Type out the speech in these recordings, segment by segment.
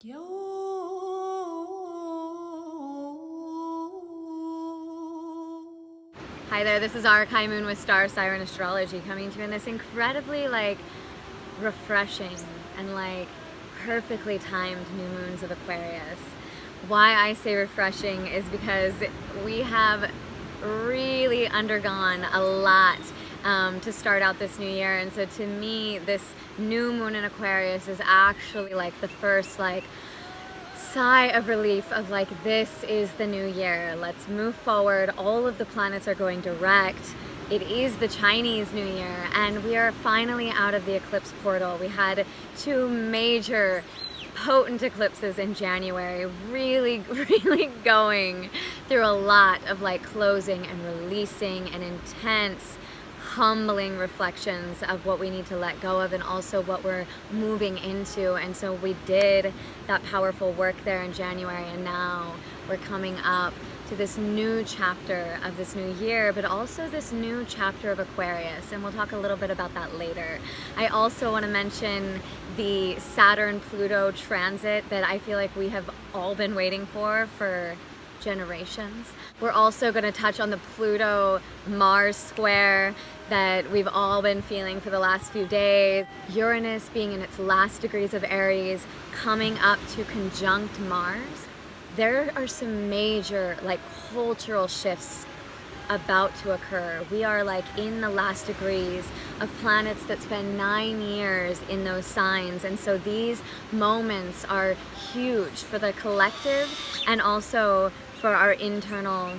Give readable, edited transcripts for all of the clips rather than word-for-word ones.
Hi there, this is Archetype Moon with Star Siren Astrology coming to you in this incredibly refreshing and perfectly timed new moons of Aquarius. Why I say refreshing is because we have really undergone a lot to start out this new year, and so to me this new moon in Aquarius is actually the first sigh of relief of this is the new year. Let's move forward. All of the planets are going direct. It is the Chinese New Year and we are finally out of the eclipse portal. We had two major potent eclipses in January, really going through a lot of closing and releasing and intense humbling reflections of what we need to let go of and also what we're moving into. And so we did that powerful work there in January, and now we're coming up to this new chapter of this new year, but also this new chapter of Aquarius, and we'll talk a little bit about that later. I also want to mention the Saturn-Pluto transit that I feel like we have all been waiting for generations. We're also going to touch on the Pluto-Mars square that we've all been feeling for the last few days. Uranus being in its last degrees of Aries, coming up to conjunct Mars. There are some major cultural shifts about to occur. We are in the last degrees of planets that spend 9 years in those signs, and so these moments are huge for the collective and also for our internal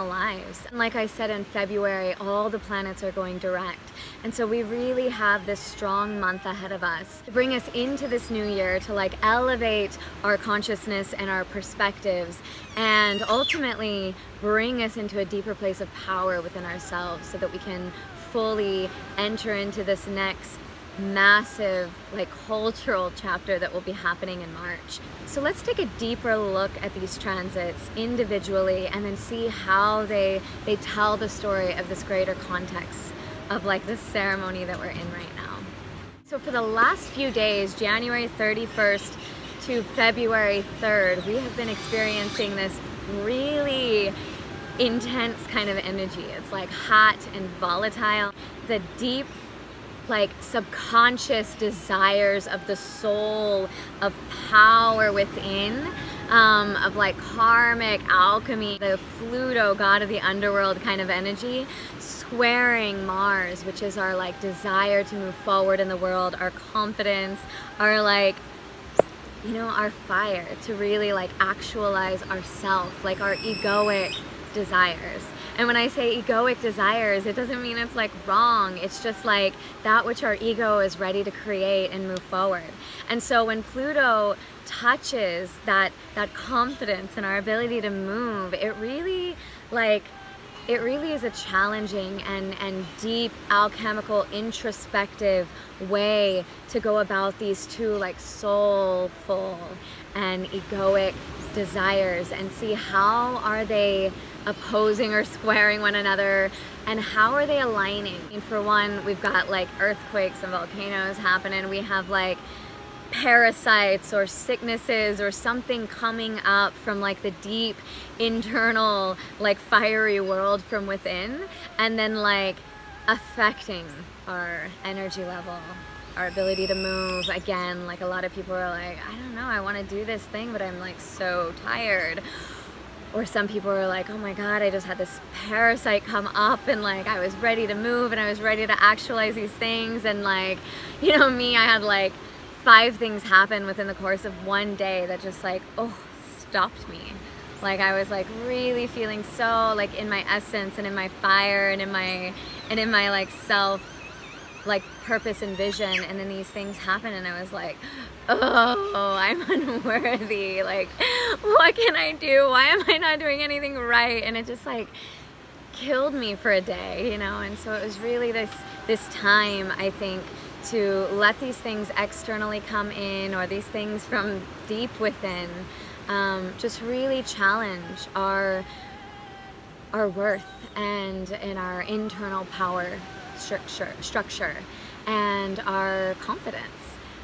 lives. And like I said, in February, all the planets are going direct. And so we really have this strong month ahead of us to bring us into this new year, to elevate our consciousness and our perspectives, and ultimately bring us into a deeper place of power within ourselves so that we can fully enter into this next massive cultural chapter that will be happening in March. So let's take a deeper look at these transits individually and then see how they tell the story of this greater context of this ceremony that we're in right now. So for the last few days, January 31st to February 3rd, we have been experiencing this really intense kind of energy. It's hot and volatile. The deep subconscious desires of the soul, of power within, of karmic alchemy, the Pluto, god of the underworld kind of energy, squaring Mars, which is our desire to move forward in the world, our confidence, our our fire to really actualize ourself, our egoic desires. And when I say egoic desires, it doesn't mean it's wrong. It's just that which our ego is ready to create and move forward. And so when Pluto touches that confidence and our ability to move, it really is a challenging and deep alchemical introspective way to go about these two soulful and egoic desires and see how are they opposing or squaring one another, and how are they aligning. And for one, we've got earthquakes and volcanoes happening. We have parasites or sicknesses or something coming up from the deep internal fiery world from within, and then affecting our energy level, our ability to move. Again, a lot of people are I don't know, I want to do this thing, but I'm so tired. Or some people are oh my god, I just had this parasite come up and I was ready to move and I was ready to actualize these things, and me, I had 5 things happen within the course of one day that just stopped me. I was really feeling so in my essence and in my fire and in my self purpose and vision, and then these things happen and I was oh, I'm unworthy, what can I do? Why am I not doing anything right? And it just killed me for a day, and so it was really this time, I think, to let these things externally come in, or these things from deep within, just really challenge our worth and our internal power structure and our confidence.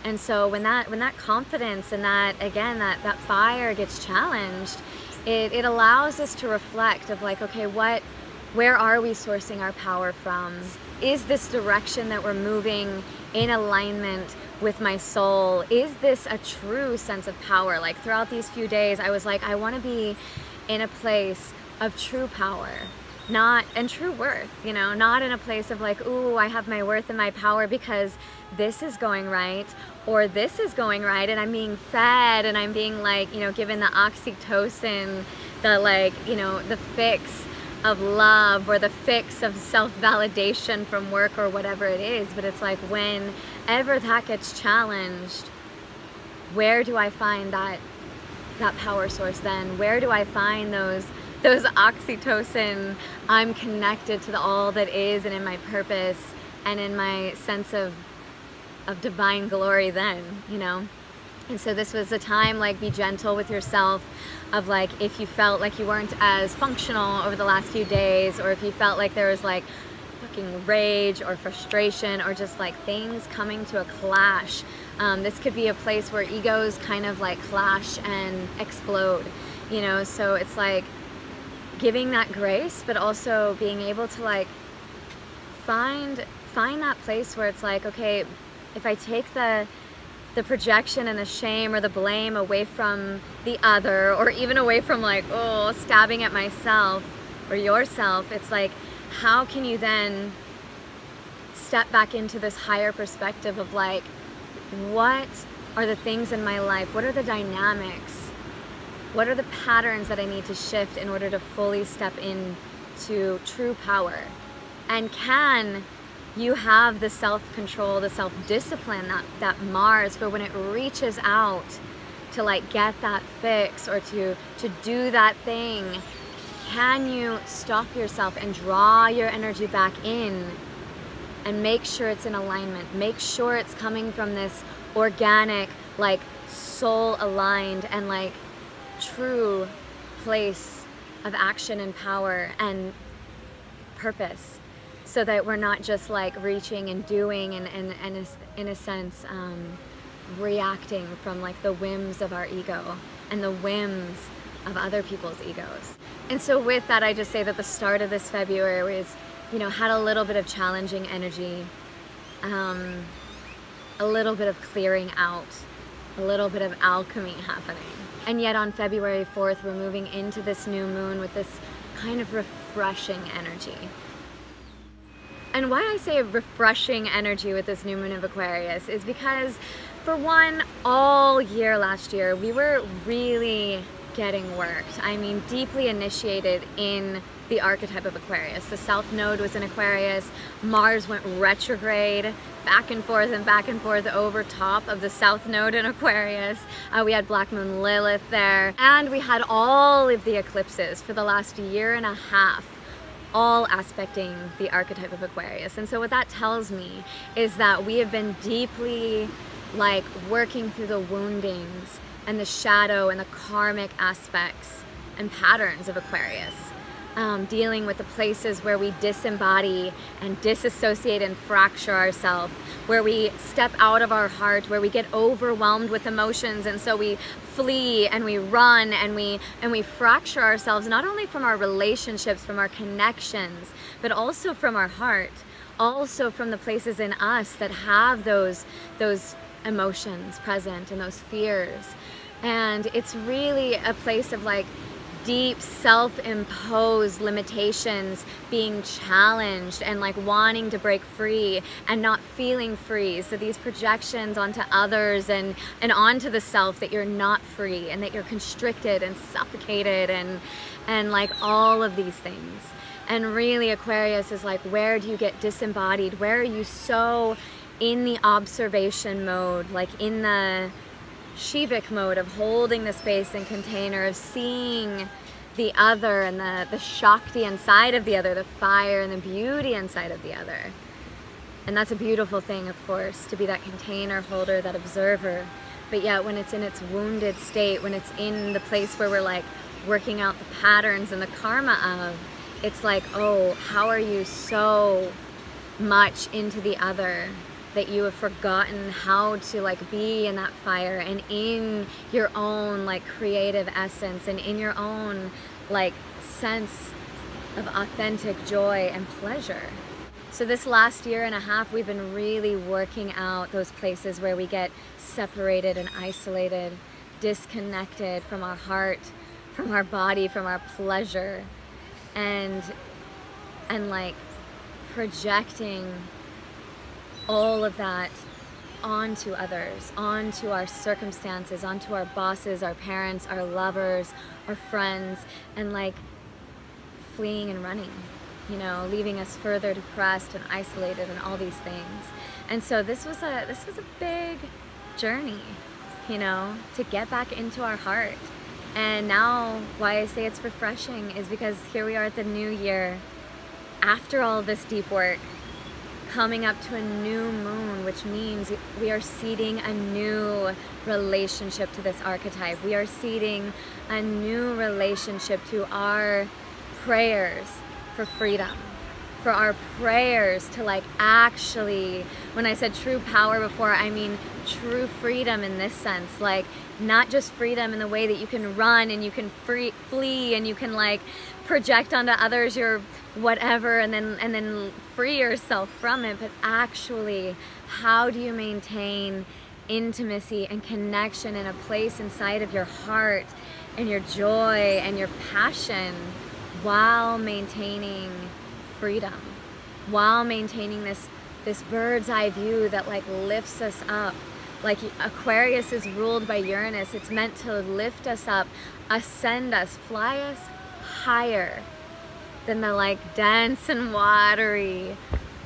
And so when that confidence and that, again, that fire gets challenged, it allows us to reflect of like, okay, where are we sourcing our power from? Is this direction that we're moving in alignment with my soul? Is this a true sense of power? Like throughout these few days, I was like, I want to be in a place of true power, and true worth, not in a place of like, ooh, I have my worth and my power because this is going right, or this is going right, and I'm being fed, and I'm being like, given the oxytocin, the fix of love, or the fix of self-validation from work or whatever it is. But it's like, whenever that gets challenged, where do I find that power source then? Where do I find those oxytocin, I'm connected to the all that is, and in my purpose, and in my sense of divine glory then, And so this was a time, like, be gentle with yourself, of like, if you felt like you weren't as functional over the last few days, or if you felt like there was like fucking rage or frustration, or just like things coming to a clash. This could be a place where egos kind of like clash and explode, so it's like giving that grace, but also being able to like find that place where it's like, okay, if I take the projection and the shame or the blame away from the other, or even away from like, stabbing at myself or yourself, it's like, how can you then step back into this higher perspective of like, what are the things in my life? What are the dynamics? What are the patterns that I need to shift in order to fully step into true power? And can you have the self-control, the self-discipline that Mars, for when it reaches out to like get that fix, or to do that thing, can you stop yourself and draw your energy back in and make sure it's in alignment? Make sure it's coming from this organic, like soul aligned and like true place of action and power and purpose, so that we're not just like reaching and doing and in a sense reacting from like the whims of our ego and the whims of other people's egos. And so with that, I just say that the start of this February was, had a little bit of challenging energy, a little bit of clearing out, a little bit of alchemy happening. And yet on February 4th, we're moving into this new moon with this kind of refreshing energy. And why I say refreshing energy with this new moon of Aquarius is because, for one, all year last year, we were really getting worked. I mean, deeply initiated in the archetype of Aquarius. The South Node was in Aquarius. Mars went retrograde, back and forth over top of the South Node in Aquarius. We had Black Moon Lilith there, and we had all of the eclipses for the last year and a half, all aspecting the archetype of Aquarius. And so what that tells me is that we have been deeply like working through the woundings and the shadow and the karmic aspects and patterns of Aquarius. Dealing with the places where we disembody and disassociate and fracture ourselves, where we step out of our heart, where we get overwhelmed with emotions, and so we flee and we run and we fracture ourselves, not only from our relationships, from our connections, but also from our heart, also from the places in us that have those emotions present and those fears. And it's really a place of like deep self-imposed limitations being challenged and like wanting to break free and not feeling free. So these projections onto others and onto the self that you're not free and that you're constricted and suffocated and like all of these things. And really Aquarius is like, where do you get disembodied? Where are you so in the observation mode, like in the Shivic mode of holding the space and container, of seeing the other and the Shakti inside of the other, the fire and the beauty inside of the other. And that's a beautiful thing, of course, to be that container holder, that observer. But yet when it's in its wounded state, when it's in the place where we're like working out the patterns and the karma of, it's like, oh, how are you so much into the other that you have forgotten how to like be in that fire and in your own like creative essence and in your own like sense of authentic joy and pleasure. So this last year and a half, we've been really working out those places where we get separated and isolated, disconnected from our heart, from our body, from our pleasure, and like projecting all of that onto others, onto our circumstances, onto our bosses, our parents, our lovers, our friends, and like fleeing and running, you know, leaving us further depressed and isolated and all these things. And so this was a big journey, you know, to get back into our heart. And now why I say it's refreshing is because here we are at the new year, after all this deep work, coming up to a new moon, which means we are seeding a new relationship to this archetype. We are seeding a new relationship to our prayers for freedom, for our prayers to like actually, when I said true power before, I mean true freedom in this sense, like not just freedom in the way that you can run and you can flee and you can like project onto others your whatever and then free yourself from it, but actually how do you maintain intimacy and connection in a place inside of your heart and your joy and your passion while maintaining freedom, while maintaining this bird's eye view that like lifts us up. Like Aquarius is ruled by Uranus. It's meant to lift us up, ascend us, fly us higher than the like dense and watery,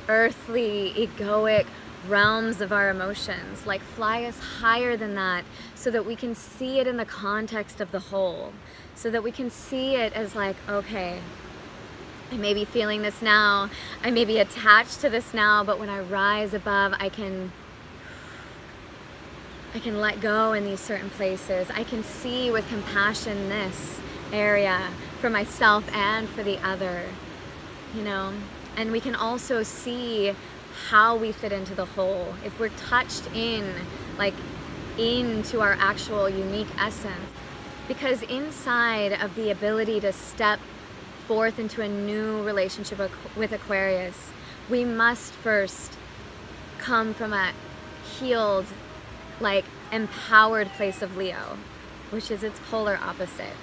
earthly, egoic realms of our emotions. Like fly us higher than that so that we can see it in the context of the whole. So that we can see it as like, okay, I may be feeling this now, I may be attached to this now, but when I rise above, I can let go in these certain places. I can see with compassion this area for myself and for the other, you know? And we can also see how we fit into the whole. If we're touched in, like into our actual unique essence. Because inside of the ability to step forth into a new relationship with Aquarius, we must first come from a healed, like empowered place of Leo, which is its polar opposite.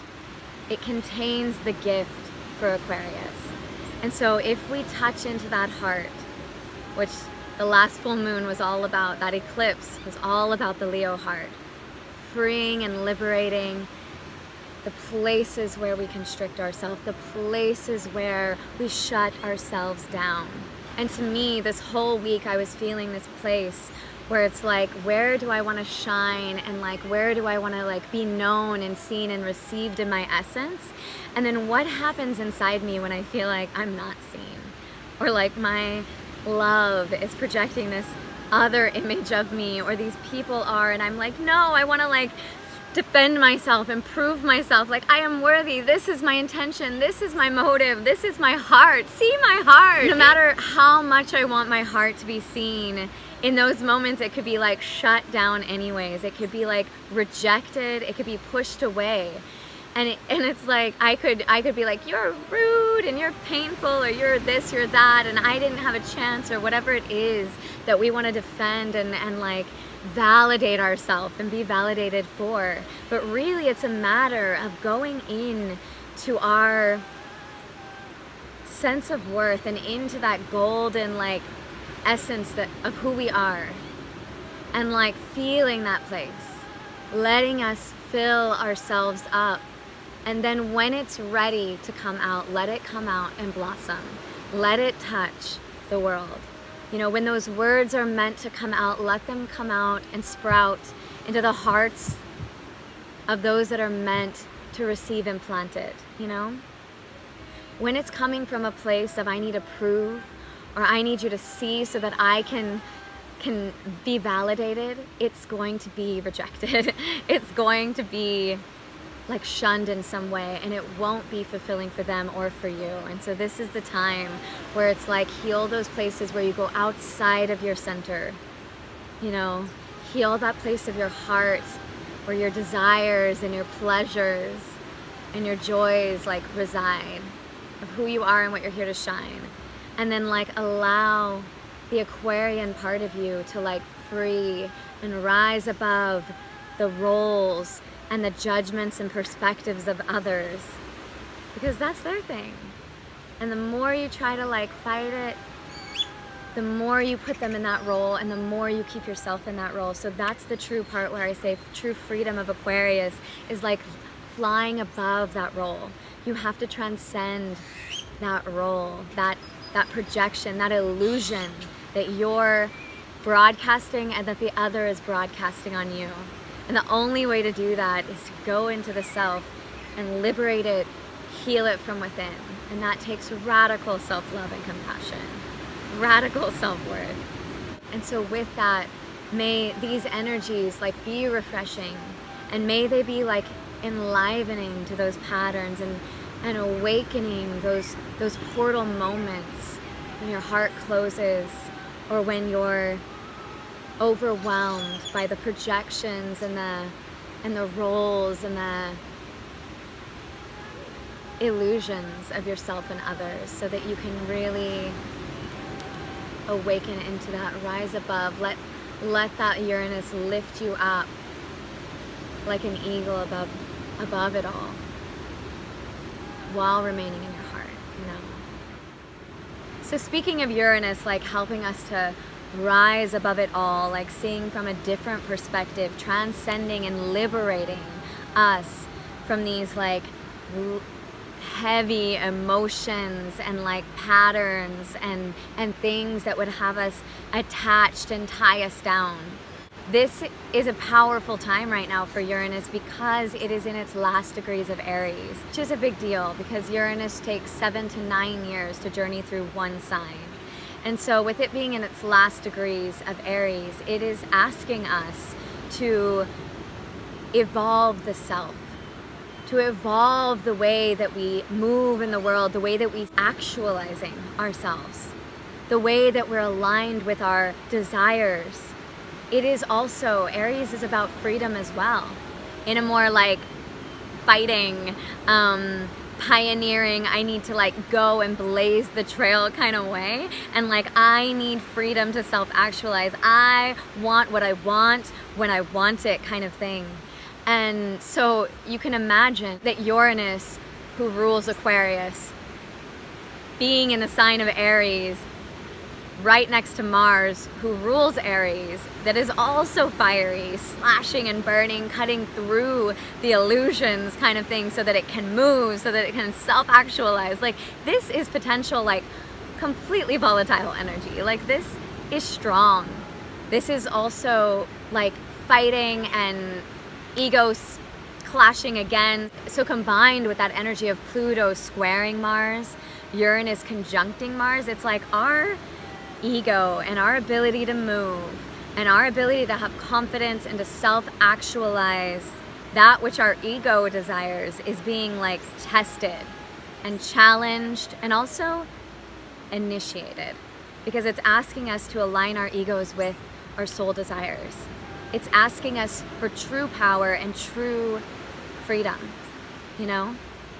It contains the gift for Aquarius. And so if we touch into that heart, which the last full moon was all about, that eclipse was all about the Leo heart, freeing and liberating the places where we constrict ourselves, the places where we shut ourselves down. And to me, this whole week I was feeling this place where it's like, where do I want to shine, and like where do I want to like be known and seen and received in my essence? And then what happens inside me when I feel like I'm not seen, or like my love is projecting this other image of me, or these people are, and I'm like, no, I want to like defend myself and prove myself, like I am worthy, this is my intention, this is my motive, this is my heart, see my heart. No matter how much I want my heart to be seen, in those moments it could be like shut down anyways, it could be like rejected, it could be pushed away. And it's like I could be like, you're rude and you're painful, or you're this, you're that, and I didn't have a chance, or whatever it is that we want to defend and like validate ourselves and be validated for. But really it's a matter of going in to our sense of worth and into that golden like essence of who we are, and like feeling that place, letting us fill ourselves up. And then when it's ready to come out, let it come out and blossom. Let it touch the world. You know, when those words are meant to come out, let them come out and sprout into the hearts of those that are meant to receive and plant it, you know? When it's coming from a place of I need to prove, or I need you to see so that I can be validated, it's going to be rejected. It's going to be like shunned in some way, and it won't be fulfilling for them or for you. And so this is the time where it's like heal those places where you go outside of your center, You know, heal that place of your heart where your desires and your pleasures and your joys like reside, of who you are and what you're here to shine. And then like allow the Aquarian part of you to like free and rise above the roles and the judgments and perspectives of others, because that's their thing. And the more you try to like fight it, the more you put them in that role and the more you keep yourself in that role. So that's the true part where I say true freedom of Aquarius is like flying above that role. You have to transcend that role, that projection, that illusion that you're broadcasting and that the other is broadcasting on you. And the only way to do that is to go into the self and liberate it, heal it from within. And that takes radical self-love and compassion, radical self-worth. And so with that, may these energies like be refreshing, and may they be like enlivening to those patterns and awakening those portal moments when your heart closes, or when you're overwhelmed by the projections and the roles and the illusions of yourself and others, so that you can really awaken into that, rise above, let that Uranus lift you up like an eagle above it all, while remaining in your heart, you know. So speaking of Uranus, like helping us to rise above it all, like seeing from a different perspective, transcending and liberating us from these like heavy emotions and like patterns and things that would have us attached and tie us down. This is a powerful time right now for Uranus because it is in its last degrees of Aries, which is a big deal because Uranus takes 7 to 9 years to journey through one sign. And so with it being in its last degrees of Aries, it is asking us to evolve the self, to evolve the way that we move in the world, the way that we actualizing ourselves, the way that we're aligned with our desires. It is also, Aries is about freedom as well, in a more like fighting, pioneering, I need to like go and blaze the trail kind of way. And like, I need freedom to self-actualize. I want what I want when I want it kind of thing. And so you can imagine that Uranus, who rules Aquarius, being in the sign of Aries, right next to Mars, who rules Aries, that is also fiery, slashing and burning, cutting through the illusions kind of thing so that it can move, so that it can self-actualize. Like, this is potential, like, completely volatile energy. Like, this is strong. This is also, like, fighting and egos clashing again. So combined with that energy of Pluto squaring Mars, Uranus conjuncting Mars, it's like our ego and our ability to move and our ability to have confidence and to self-actualize that which our ego desires is being like tested and challenged and also initiated, because it's asking us to align our egos with our soul desires. It's asking us for true power and true freedom, you know,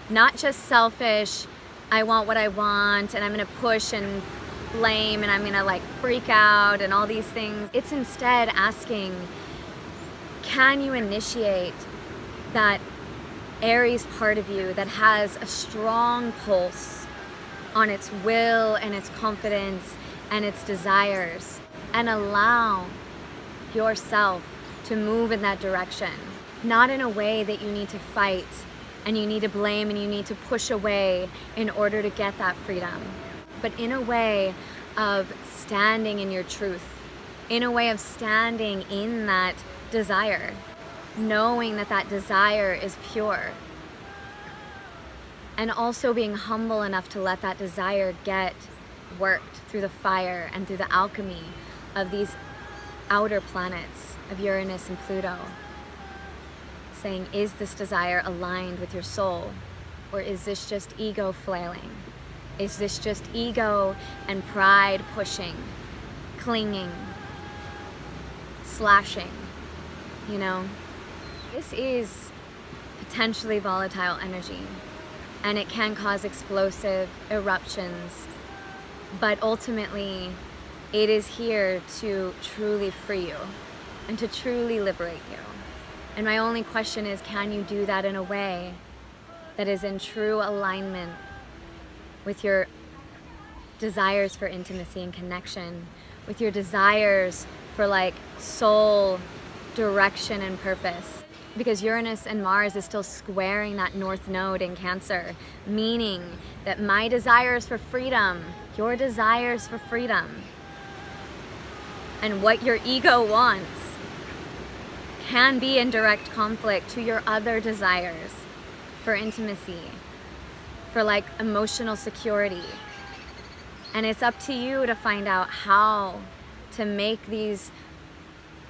not just selfish, I want what I want and I'm gonna push and blame and I'm gonna like freak out and all these things. It's instead asking, can you initiate that Aries part of you that has a strong pulse on its will and its confidence and its desires, and allow yourself to move in that direction, not in a way that you need to fight and you need to blame and you need to push away in order to get that freedom, but in a way of standing in your truth, in a way of standing in that desire, knowing that that desire is pure, and also being humble enough to let that desire get worked through the fire and through the alchemy of these outer planets of Uranus and Pluto, saying, is this desire aligned with your soul, or is this just ego flailing? Is this just ego and pride pushing, clinging? slashing, you know? This is potentially volatile energy, and it can cause explosive eruptions, but ultimately it is here to truly free you and to truly liberate you. And my only question is, can you do that in a way that is in true alignment with your desires for intimacy and connection, with your desires for like soul direction and purpose? Because Uranus and Mars is still squaring that North Node in Cancer, meaning that my desires for freedom, your desires for freedom, and what your ego wants can be in direct conflict to your other desires for intimacy, for like emotional security. And it's up to you to find out how to make these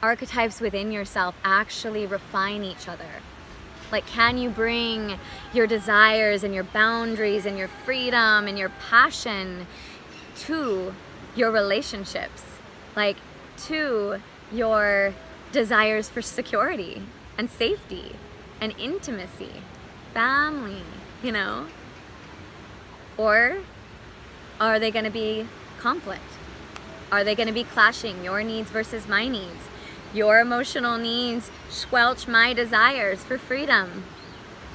archetypes within yourself actually refine each other. Like, can you bring your desires and your boundaries and your freedom and your passion to your relationships, like to your desires for security and safety and intimacy, family, you know? Or are they going to be conflict? Are they going to be clashing, your needs versus my needs? Your emotional needs squelch my desires for freedom.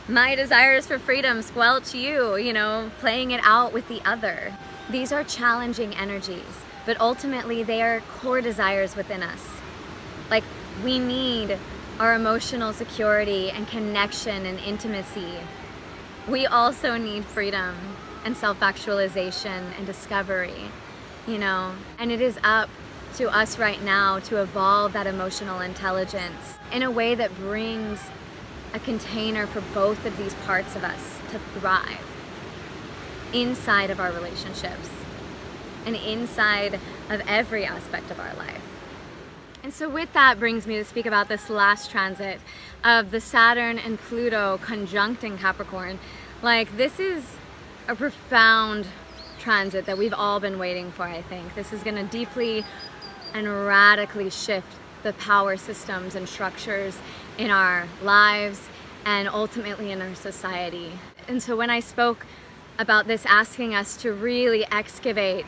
My desires for freedom squelch you, you know, playing it out with the other. These are challenging energies, but ultimately they are core desires within us. Like, we need our emotional security and connection and intimacy. We also need freedom and self-actualization and discovery, you know? And it is up to us right now to evolve that emotional intelligence in a way that brings a container for both of these parts of us to thrive inside of our relationships and inside of every aspect of our life. And so with that brings me to speak about this last transit of the Saturn and Pluto conjunct in Capricorn. Like, this is a profound transit that we've all been waiting for, I think. This is going to deeply and radically shift the power systems and structures in our lives and ultimately in our society. And so when I spoke about this asking us to really excavate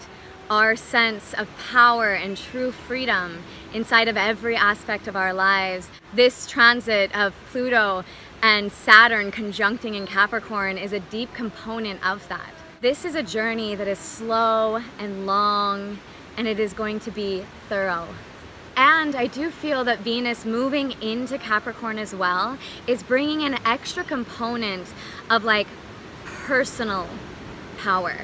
our sense of power and true freedom inside of every aspect of our lives, this transit of Pluto and Saturn conjuncting in Capricorn is a deep component of that. This is a journey that is slow and long, and it is going to be thorough. And I do feel that Venus moving into Capricorn as well is bringing an extra component of like personal power,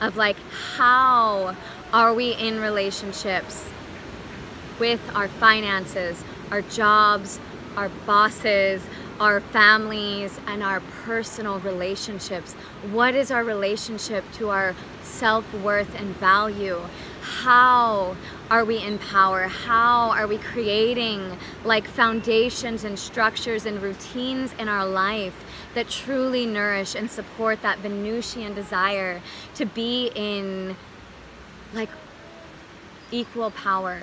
of like, how are we in relationships with our finances, our jobs, our bosses, our families, and our personal relationships? What is our relationship to our self-worth and value? How are we in power? How are we creating like foundations and structures and routines in our life that truly nourish and support that Venusian desire to be in like equal power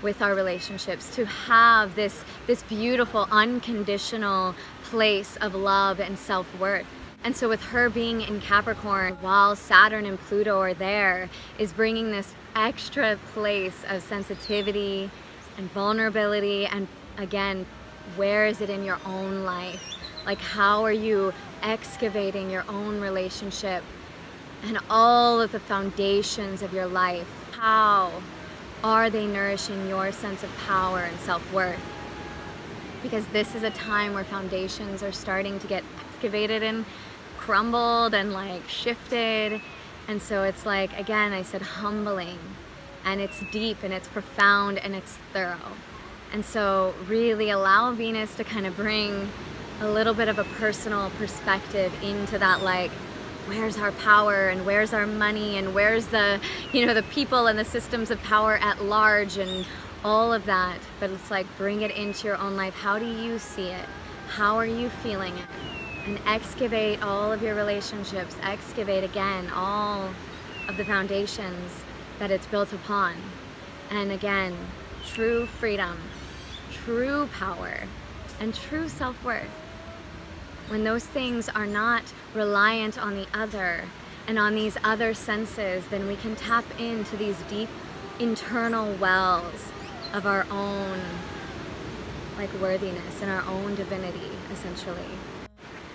with our relationships, to have this beautiful unconditional place of love and self-worth? And so with her being in Capricorn while Saturn and Pluto are there is bringing this extra place of sensitivity and vulnerability. And again, where is it in your own life? Like, how are you excavating your own relationship and all of the foundations of your life? How are they nourishing your sense of power and self-worth? Because this is a time where foundations are starting to get excavated and crumbled and like shifted. And so it's like, again, I said humbling, and it's deep and it's profound and it's thorough. And so really allow Venus to kind of bring a little bit of a personal perspective into that, like, where's our power and where's our money and where's the, you know, the people and the systems of power at large and all of that. But it's like, bring it into your own life. How do you see it? How are you feeling it? And excavate all of your relationships. Excavate again all of the foundations that it's built upon. And again, true freedom true power and true self-worth. When those things are not reliant on the other and on these other senses, then we can tap into these deep internal wells of our own worthiness and our own divinity, essentially.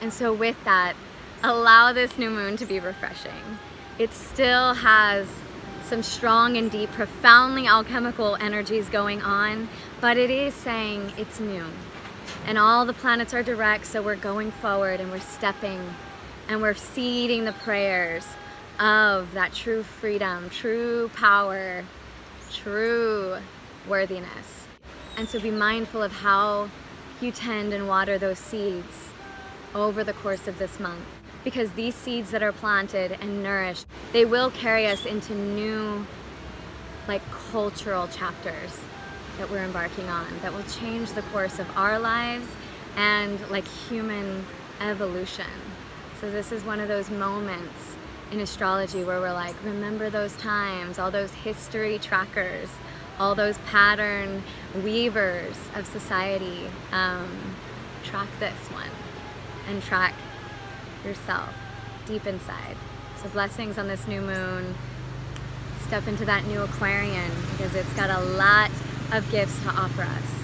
And so with that, allow this new moon to be refreshing. It still has some strong and deep, profoundly alchemical energies going on, but it is saying it's new. And all the planets are direct, so we're going forward and we're stepping and we're seeding the prayers of that true freedom, true power, true worthiness. And so be mindful of how you tend and water those seeds over the course of this month. Because these seeds that are planted and nourished, they will carry us into new cultural chapters that we're embarking on, that will change the course of our lives and human evolution. So this is one of those moments in astrology where we're like, remember those times, all those history trackers, all those pattern weavers of society. Track this one and track yourself deep inside. So blessings on this new moon. Step into that new Aquarian because it's got a lot of gifts to offer us.